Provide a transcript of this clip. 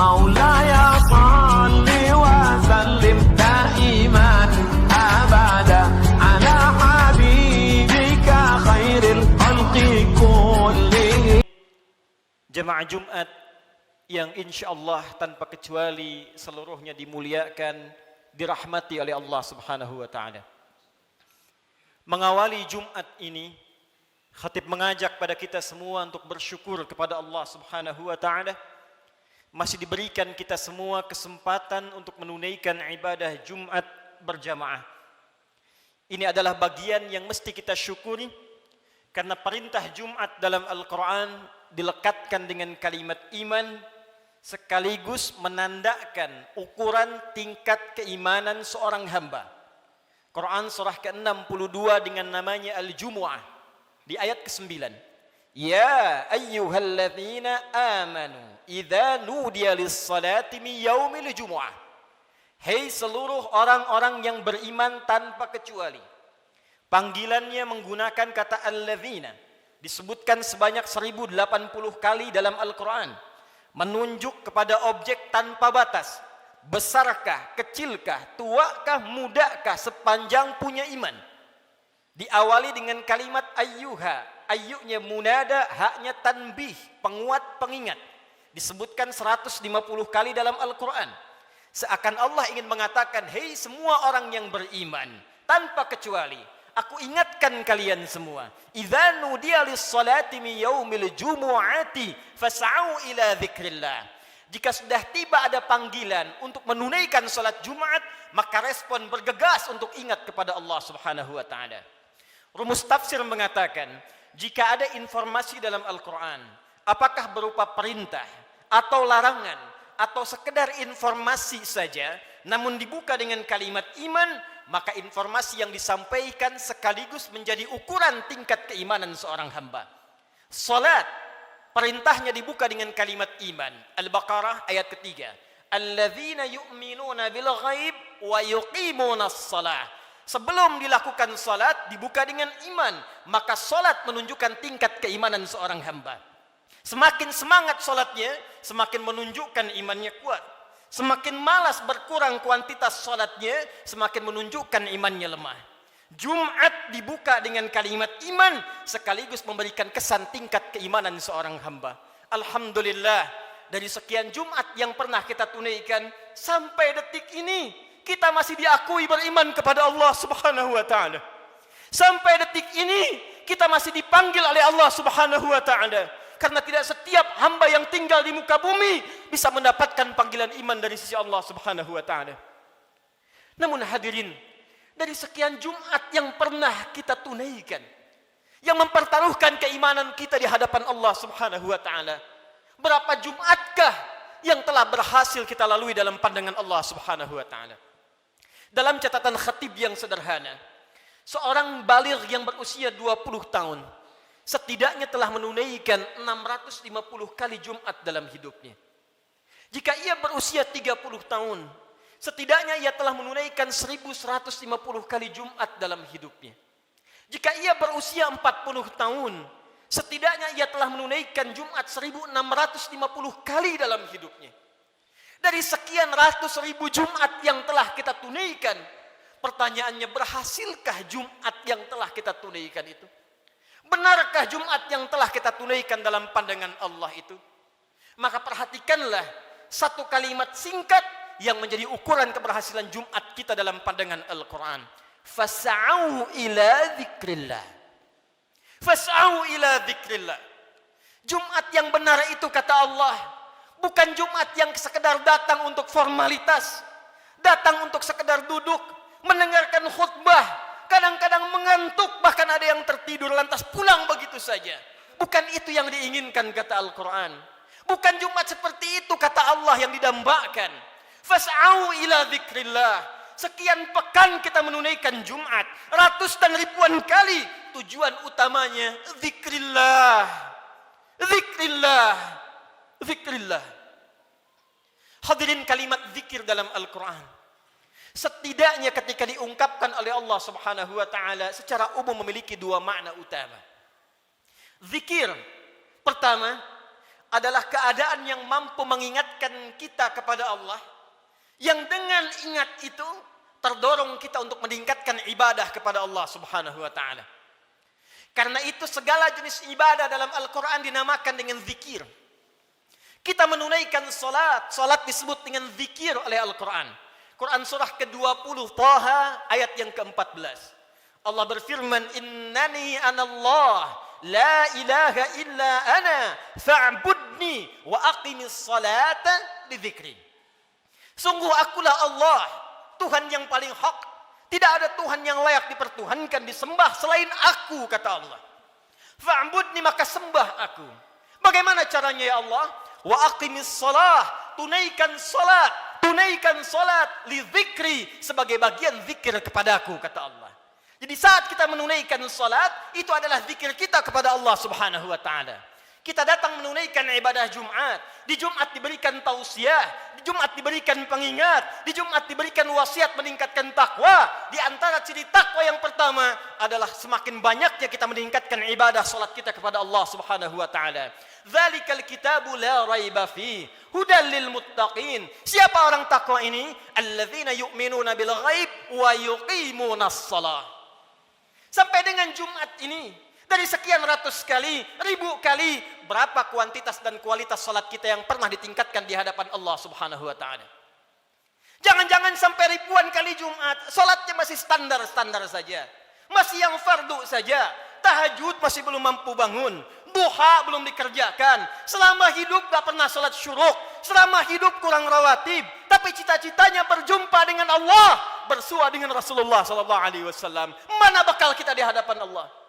مولاي صل وسلم دائما أبدا على حبيبك خير الخلق كلهم. Jemaah Jumat yang insya Allah tanpa kecuali seluruhnya dimuliakan, dirahmati oleh Allah Subhanahu wa Ta'ala. Mengawali Jumat ini, khatib mengajak pada kita semua untuk bersyukur kepada Allah Subhanahu wa Ta'ala. Masih diberikan kita semua kesempatan untuk menunaikan ibadah Jumat berjamaah. Ini adalah bagian yang mesti kita syukuri, karena perintah Jumat dalam Al-Quran dilekatkan dengan kalimat iman, sekaligus menandakan ukuran tingkat keimanan seorang hamba. Quran surah ke-62 dengan namanya Al-Jumu'ah di ayat ke-9. Ya ayyuhalladzina amanu idza nudiya lis-salati min yaumil jumu'ah. Hei seluruh orang-orang yang beriman tanpa kecuali. Panggilannya menggunakan kata alladzina, disebutkan sebanyak 1080 kali dalam Al-Quran, menunjuk kepada objek tanpa batas. Besarkah, kecilkah, tuakah, mudakah, sepanjang punya iman. Diawali dengan kalimat ayyuha, ayyunya munada, haknya tanbih, penguat pengingat. Disebutkan 150 kali dalam Al-Quran. Seakan Allah ingin mengatakan, hei semua orang yang beriman, tanpa kecuali, aku ingatkan kalian semua. Idza nudiya lis-salati min yaumil jumu'ati fas'au ila dzikrillah. Jika sudah tiba ada panggilan untuk menunaikan salat Jumat, maka respon bergegas untuk ingat kepada Allah Subhanahu wa Ta'ala. Rumus tafsir mengatakan, jika ada informasi dalam Al-Quran, apakah berupa perintah atau larangan atau sekedar informasi saja, namun dibuka dengan kalimat iman, maka informasi yang disampaikan sekaligus menjadi ukuran tingkat keimanan seorang hamba. Salat, perintahnya dibuka dengan kalimat iman. Al-Baqarah ayat ketiga. Alladzina yu'minuna bil ghaib wa yuqimuna as-salah. Sebelum dilakukan salat dibuka dengan iman, maka salat menunjukkan tingkat keimanan seorang hamba. Semakin semangat salatnya, semakin menunjukkan imannya kuat. Semakin malas berkurang kuantitas salatnya, semakin menunjukkan imannya lemah. Jumat dibuka dengan kalimat iman, sekaligus memberikan kesan tingkat keimanan seorang hamba. Alhamdulillah, dari sekian Jumat yang pernah kita tunaikan, sampai detik ini, kita masih diakui beriman kepada Allah Subhanahu wa Ta'ala. Sampai detik ini, kita masih dipanggil oleh Allah Subhanahu wa Ta'ala. Karena tidak setiap hamba yang tinggal di muka bumi bisa mendapatkan panggilan iman dari sisi Allah Subhanahu wa Ta'ala. Namun hadirin, dari sekian Jumat yang pernah kita tunaikan, yang mempertaruhkan keimanan kita di hadapan Allah Subhanahu wa Ta'ala, berapa Jumatkah yang telah berhasil kita lalui dalam pandangan Allah Subhanahu wa Ta'ala? Dalam catatan khatib yang sederhana, seorang baligh yang berusia 20 tahun setidaknya telah menunaikan 650 kali Jumat dalam hidupnya. Jika ia berusia 30 tahun, setidaknya ia telah menunaikan 1150 kali Jumat dalam hidupnya. Jika ia berusia 40 tahun, setidaknya ia telah menunaikan Jumat 1650 kali dalam hidupnya. Dari sekian ratus ribu Jumat yang telah kita tunaikan, pertanyaannya, berhasilkah Jumat yang telah kita tunaikan itu? Benarkah Jumat yang telah kita tunaikan dalam pandangan Allah itu? Maka perhatikanlah satu kalimat singkat yang menjadi ukuran keberhasilan Jumat kita dalam pandangan Al-Quran. Fas'au ila dzikrillah. Fas'au ila dzikrillah. Jumat yang benar itu, kata Allah, bukan Jumat yang sekedar datang untuk formalitas, datang untuk sekedar duduk, mendengarkan khutbah, kadang-kadang mengantuk, bahkan ada yang tertidur lantas pulang begitu saja. Bukan itu yang diinginkan, kata Al-Quran. Bukan Jumat seperti itu, kata Allah, yang didambakan. Fas'au ila dzikrillah. Sekian pekan kita menunaikan Jumat, ratus dan ribuan kali. Tujuan utamanya dzikrillah. Dzikrillah. Dzikrillah. Hadirin, kalimat zikir dalam Al-Quran setidaknya ketika diungkapkan oleh Allah Subhanahu wa Ta'ala secara umum memiliki dua makna utama. Zikir pertama adalah keadaan yang mampu mengingatkan kita kepada Allah, yang dengan ingat itu terdorong kita untuk meningkatkan ibadah kepada Allah Subhanahu wa taala. Karena itu segala jenis ibadah dalam Al-Qur'an dinamakan dengan zikir. Kita menunaikan salat, salat disebut dengan zikir oleh Al-Qur'an. Quran surah ke-20 Taha ayat yang ke-14. Allah berfirman, "Innani anallah, la ilaha illa ana, fa'budni wa aqimis salata li dzikri." Sungguh akulah Allah, Tuhan yang paling hak. Tidak ada Tuhan yang layak dipertuhankan, disembah selain aku, kata Allah. Fa'budni, maka sembah aku. Bagaimana caranya ya Allah? Wa aqimis salah, tunaikan salat li dzikri, sebagai bagian zikir kepadaku, kata Allah. Jadi saat kita menunaikan salat, itu adalah zikir kita kepada Allah Subhanahu wa taala. Kita datang menunaikan ibadah Jumat. Di Jumat diberikan tausiah, di Jumat diberikan pengingat, di Jumat diberikan wasiat meningkatkan takwa. Di antara ciri takwa yang pertama adalah semakin banyaknya kita meningkatkan ibadah salat kita kepada Allah Subhanahu wa taala. Dzalikal kitabu la raiba fi hudal lil muttaqin. Siapa orang takwa ini? Alladzina yu'minuna bil ghaib wa yuqimunas shalah. Sampai dengan Jumat ini, dari sekian ratus kali, ribu kali, berapa kuantitas dan kualitas salat kita yang pernah ditingkatkan di hadapan Allah Subhanahu wa taala? Jangan-jangan sampai ribuan kali Jumat, salatnya masih standar-standar saja. Masih yang fardu saja. Tahajud masih belum mampu bangun. Duha belum dikerjakan. Selama hidup gak pernah salat syuruk. Selama hidup kurang rawatib. Tapi cita-citanya berjumpa dengan Allah, bersua dengan Rasulullah SAW. Mana bakal kita di hadapan Allah?